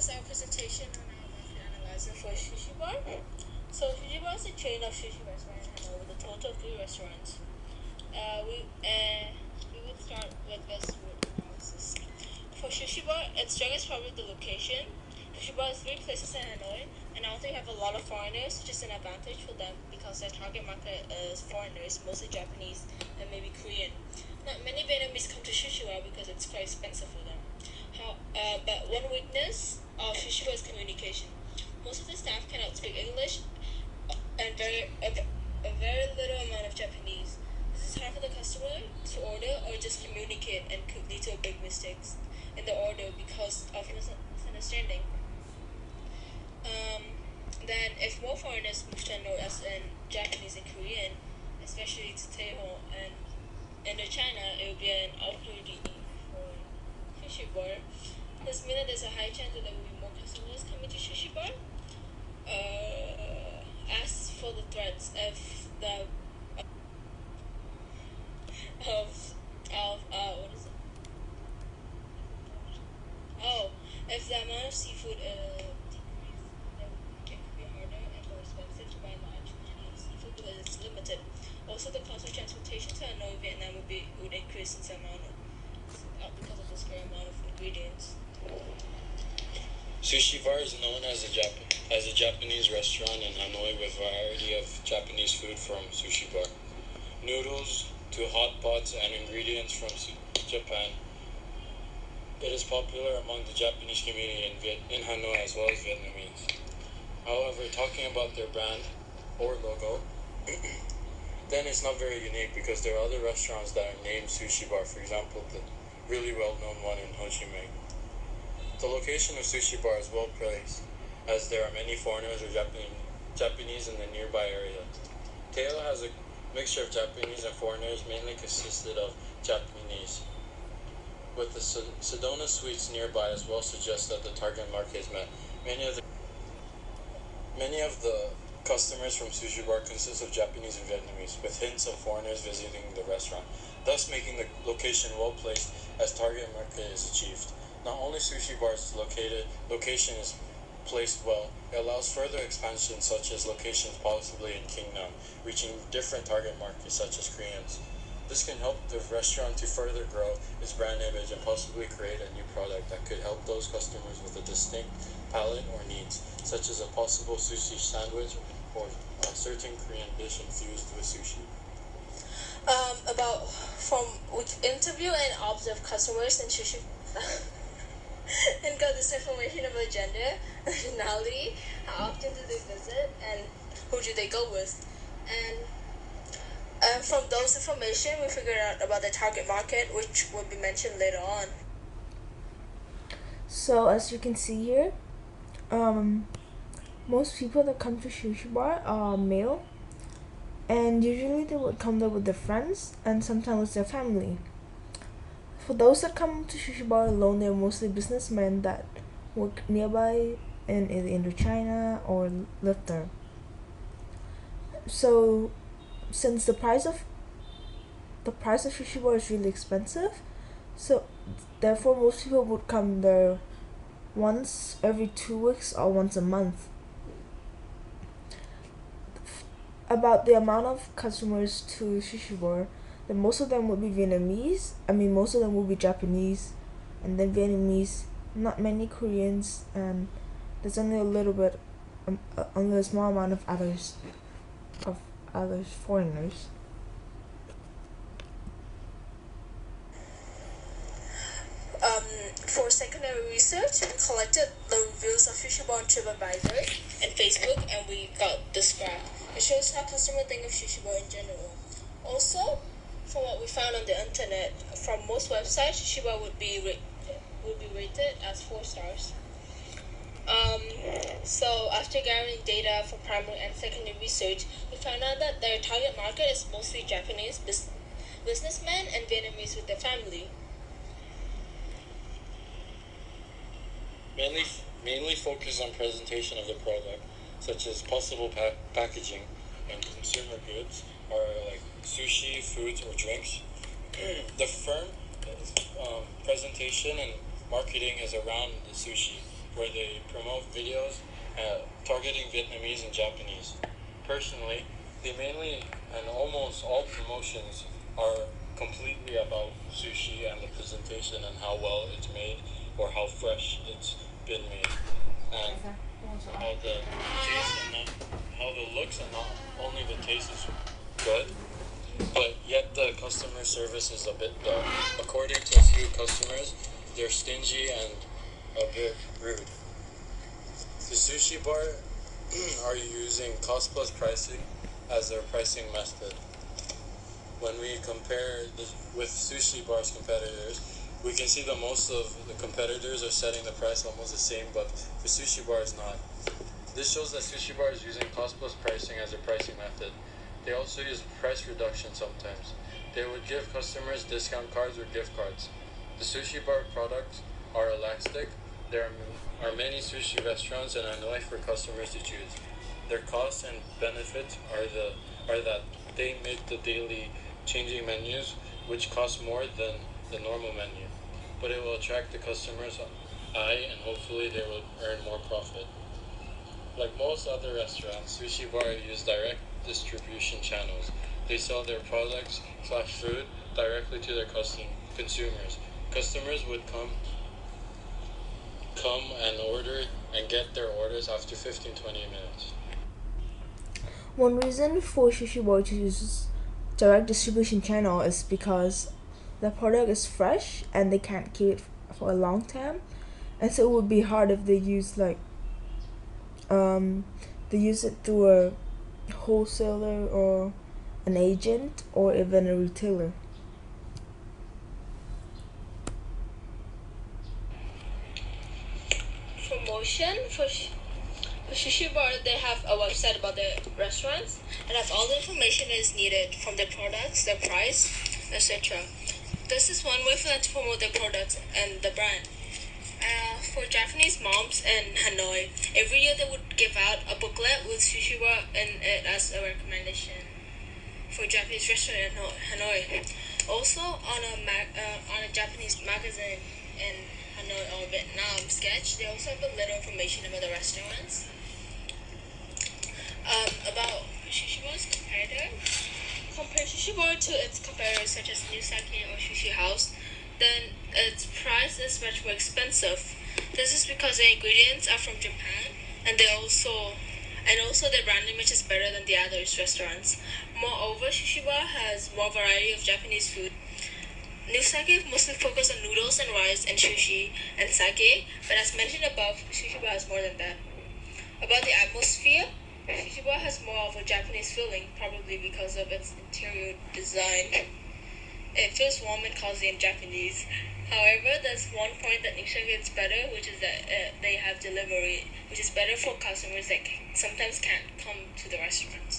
is our presentation on our market analyzer for Sushi Bar. So Sushi Bar is a chain of sushi restaurants in Hanoi with a total of 3 restaurants. We would start with this root analysis. For Sushi Bar, its strongest part is the location. Sushi Bar is 3 places in Hanoi, and also you have a lot of foreigners, which is an advantage for them because their target market is foreigners, mostly Japanese and maybe Korean. Not many Vietnamese come to Sushi Bar because it's quite expensive for them. But one weakness of Sushi Bar is communication. Most of the staff cannot speak English, and a very little amount of Japanese. This is hard for the customer to order or just communicate and could lead to big mistakes in the order because of misunderstanding. Um, then, if more foreigners move to Hanoi, as in Japanese and Korean, especially to Taiwan and Indochina, it would be an opportunity for Sushi Bar. This means that there's a high chance that there will be more customers coming to Sushi Bar. As for the threats, if the what is it? Oh, if the amount of seafood decrease, then it could be harder and more expensive to buy large quantity of seafood because it's limited. Also, the cost of transportation to Hanoi, Vietnam would increase since because of this great amount of ingredients. Sushi Bar is known as a Japanese restaurant in Hanoi with variety of Japanese food from Sushi Bar. Noodles to hot pots and ingredients from Japan. It is popular among the Japanese community in Hanoi as well as Vietnamese. However, talking about their brand or logo, then it's not very unique because there are other restaurants that are named Sushi Bar, for example, the really well-known one in Ho Chi Minh. The location of Sushi Bar is well placed, as there are many foreigners or Japanese in the nearby area. Teo has a mixture of Japanese and foreigners, mainly consisted of Japanese. With the Sedona Suites nearby as well suggests that the target market is met. Many of the customers from Sushi Bar consist of Japanese and Vietnamese, with hints of foreigners visiting the restaurant, thus making the location well placed as target market is achieved. Not only Sushi Bar's location is placed well, it allows further expansion such as locations possibly in Kingnam, reaching different target markets such as Koreans. This can help the restaurant to further grow its brand image and possibly create a new product that could help those customers with a distinct palate or needs, such as a possible sushi sandwich or a certain Korean dish infused with sushi. About from which interview and observe customers and Sushi and got this information about gender, nationality, how often do they visit, and who do they go with. And from those information, we figured out about the target market, which will be mentioned later on. So as you can see here, most people that come to Sushi Bar are male, and usually they would come there with their friends and sometimes with their family. For those that come to Sushi Bar alone, they're mostly businessmen that work nearby in either Indochina or live there. So since the price of Sushi Bar is really expensive, so therefore most people would come there once every 2 weeks or once a month. About the amount of customers to Sushi Bar, then most of them would be Vietnamese. Most of them would be Japanese, and then Vietnamese. Not many Koreans, and there's only only a small amount of others foreigners. For secondary research, we collected the reviews of Sushi Bar on TripAdvisor and Facebook, and we got this graph. It shows how customers think of Sushi Bar in general. Also, from what we found on the internet, from most websites, Sushi Bar would be rated as 4 stars. So after gathering data for primary and secondary research, we found out that their target market is mostly Japanese businessmen and Vietnamese with their family. Mainly focus on presentation of the product, such as possible packaging and consumer goods, or like sushi, foods, or drinks. The firm presentation and marketing is around the sushi, where they promote videos targeting Vietnamese and Japanese. Personally, they mainly and almost all promotions are completely about sushi and the presentation and how well it's made or how fresh it's been made. And how the taste and not how the looks and not only the taste is good, but yet the customer service is a bit dull. According to a few customers, they're stingy and a bit rude. The sushi bar are using cost plus pricing as their pricing method. When we compare this with sushi bar's competitors, we can see that most of the competitors are setting the price almost the same, but the sushi bar is not. This shows that sushi bar is using cost plus pricing as their pricing method. They also use price reduction sometimes. They would give customers discount cards or gift cards. The sushi bar products are elastic. There are many sushi restaurants in Hanoi for customers to choose. Their costs and benefits are that they make the daily changing menus, which cost more than the normal menu, but it will attract the customers' eye and hopefully they will earn more profit. Like most other restaurants, Sushi Bar use direct distribution channels. They sell their products / food directly to their consumers. Customers would come and order and get their orders after 15-20 minutes. One reason for Sushi Bar to use direct distribution channel is because the product is fresh and they can't keep it for a long time, and so it would be hard if they use they use it through a wholesaler or an agent or even a retailer. Promotion for Sushi Bar, they have a website about their restaurants and have all the information that is needed from their products, their price, etc. This is one way for them to promote their products and the brand. For Japanese moms in Hanoi, every year they would give out a booklet with Sushi Bar in it as a recommendation for Japanese restaurant in Hanoi. Also, on a Japanese magazine in Hanoi or Vietnam sketch, they also have a little information about the restaurants. About Sushi Bar's competitor. Compare Sushi Bar to its competitors such as New Sake or Sushi House, then its price is much more expensive. This is because the ingredients are from Japan and also the brand image is better than the other restaurants. Moreover, Sushi Bar has more variety of Japanese food. New Sake mostly focus on noodles and rice and sushi and sake, but as mentioned above, Sushi Bar has more than that. About the atmosphere, Sushi Bar has more of a Japanese feeling, probably because of its interior design. It feels warm and cozy in Japanese. However, there's one point that Nisha gets better, which is that they have delivery, which is better for customers that sometimes can't come to the restaurant.